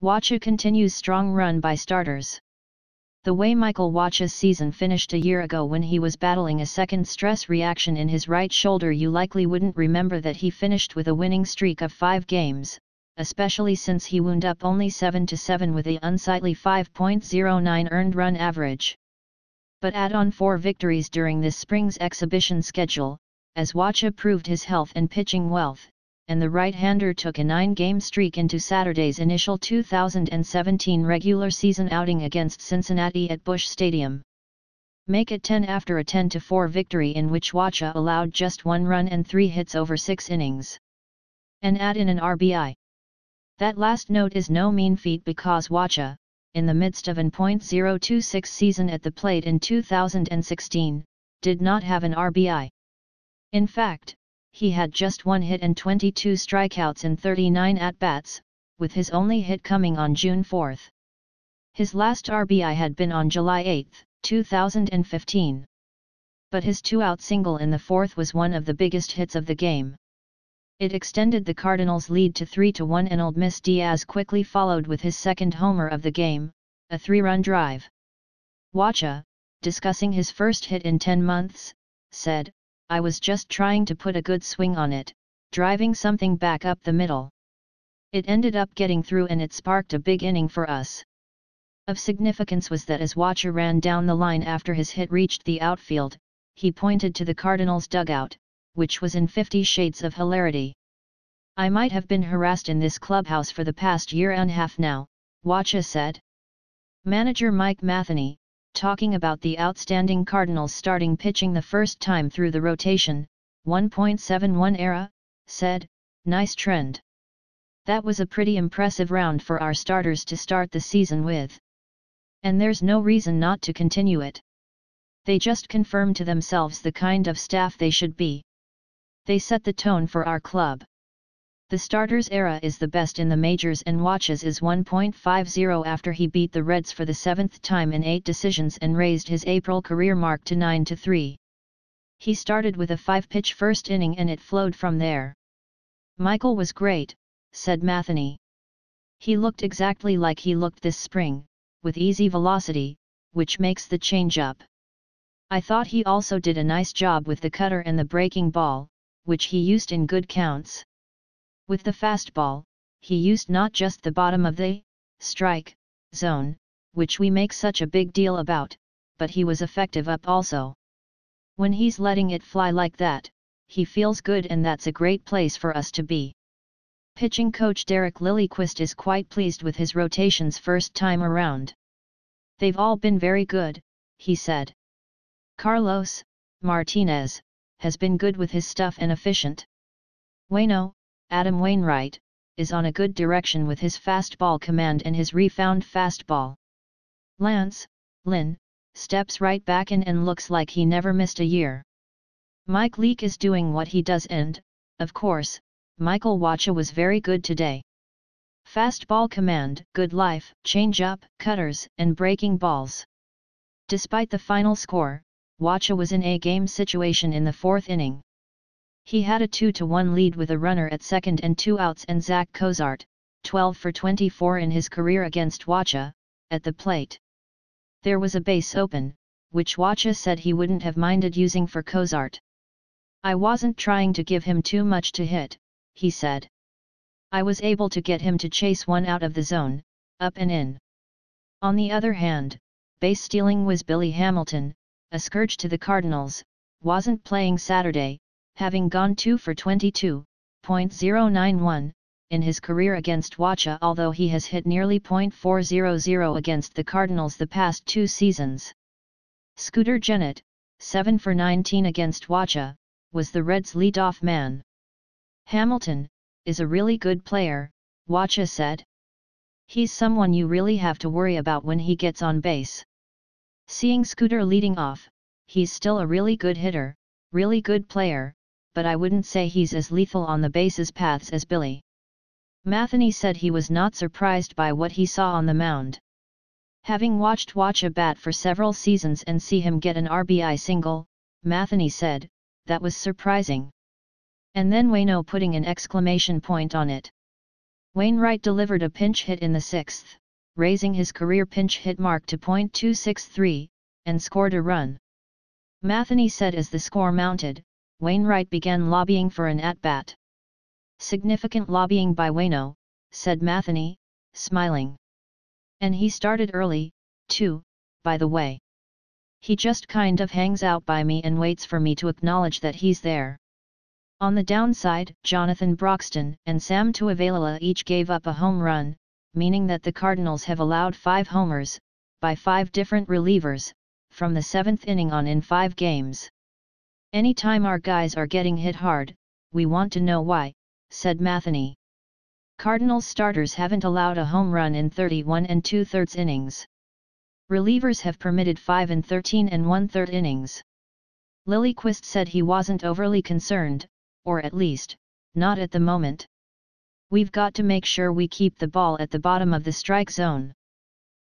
Wacha continues strong run by starters. The way Michael Wacha's season finished a year ago when he was battling a second stress reaction in his right shoulder, you likely wouldn't remember that he finished with a winning streak of 5 games, especially since he wound up only 7-7 with a unsightly 5.09 earned run average. But add on 4 victories during this spring's exhibition schedule, as Wacha proved his health and pitching wealth, and the right-hander took a 9-game streak into Saturday's initial 2017 regular season outing against Cincinnati at Busch Stadium. Make it 10 after a 10-4 victory in which Wacha allowed just 1 run and 3 hits over 6 innings. And add in an RBI. That last note is no mean feat because Wacha, in the midst of an .026 season at the plate in 2016, did not have an RBI. In fact, he had just 1 hit and 22 strikeouts in 39 at-bats, with his only hit coming on June 4. His last RBI had been on July 8, 2015. But his 2-out single in the 4th was one of the biggest hits of the game. It extended the Cardinals' lead to 3-1 and Old Miss Diaz quickly followed with his second homer of the game, a 3-run drive. Wacha, discussing his first hit in 10 months, said, "I was just trying to put a good swing on it, driving something back up the middle. It ended up getting through and it sparked a big inning for us." Of significance was that as Wacha ran down the line after his hit reached the outfield, he pointed to the Cardinals' dugout, which was in 50 shades of hilarity. "I might have been harassed in this clubhouse for the past year and a half now," Wacha said. Manager Mike Matheny, talking about the outstanding Cardinals starting pitching the first time through the rotation, 1.71 era, said, "Nice trend. That was a pretty impressive round for our starters to start the season with. And there's no reason not to continue it. They just confirmed to themselves the kind of staff they should be. They set the tone for our club. The starters era is the best in the majors and Wacha's is 1.50 after he beat the Reds for the 7th time in 8 decisions and raised his April career mark to 9-3. He started with a 5-pitch first inning and it flowed from there. Michael was great," said Matheny. "He looked exactly like he looked this spring, with easy velocity, which makes the changeup. I thought he also did a nice job with the cutter and the breaking ball, which he used in good counts. With the fastball, he used not just the bottom of the strike zone, which we make such a big deal about, but he was effective up also. When he's letting it fly like that, he feels good and that's a great place for us to be." Pitching coach Derek Lilliquist is quite pleased with his rotations first time around. "They've all been very good," he said. "Carlos Martinez has been good with his stuff and efficient. Adam Wainwright, is on a good direction with his fastball command and his refound fastball. Lynn, steps right back in and looks like he never missed a year. Mike Leake is doing what he does and, of course, Michael Wacha was very good today. Fastball command, good life, changeup, cutters, and breaking balls." Despite the final score, Wacha was in a game situation in the 4th inning. He had a 2-1 lead with a runner at second and 2 outs and Zach Cozart, 12 for 24 in his career against Wacha, at the plate. There was a base open, which Wacha said he wouldn't have minded using for Cozart. "I wasn't trying to give him too much to hit," he said. "I was able to get him to chase one out of the zone, up and in." On the other hand, base stealing whiz Billy Hamilton, a scourge to the Cardinals, wasn't playing Saturday, having gone 2 for 22.091 in his career against Wacha, although he has hit nearly .400 against the Cardinals the past 2 seasons. Scooter Gennett, 7 for 19 against Wacha, was the Reds' leadoff man. "Hamilton is a really good player," Wacha said. "He's someone you really have to worry about when he gets on base. Seeing Scooter leading off, he's still a really good hitter, really good player, but I wouldn't say he's as lethal on the bases paths as Billy." Matheny said he was not surprised by what he saw on the mound. Having watched Wacha bat for several seasons and see him get an RBI single, Matheny said, that was surprising. And then putting an exclamation point on it. Wainwright delivered a pinch hit in the sixth, raising his career pinch hit mark to .263, and scored a run. Matheny said as the score mounted, Wainwright began lobbying for an at-bat. "Significant lobbying by Waino," said Matheny, smiling. "And he started early, too, by the way. He just kind of hangs out by me and waits for me to acknowledge that he's there." On the downside, Jonathan Broxton and Sam Tuivailala each gave up a home run, meaning that the Cardinals have allowed 5 homers, by 5 different relievers, from the 7th inning on in 5 games. "Anytime our guys are getting hit hard, we want to know why," said Matheny. "Cardinals starters haven't allowed a home run in 31 2/3 innings. Relievers have permitted 5 in 13 1/3 innings." Lilliquist said he wasn't overly concerned, or at least, not at the moment. "We've got to make sure we keep the ball at the bottom of the strike zone.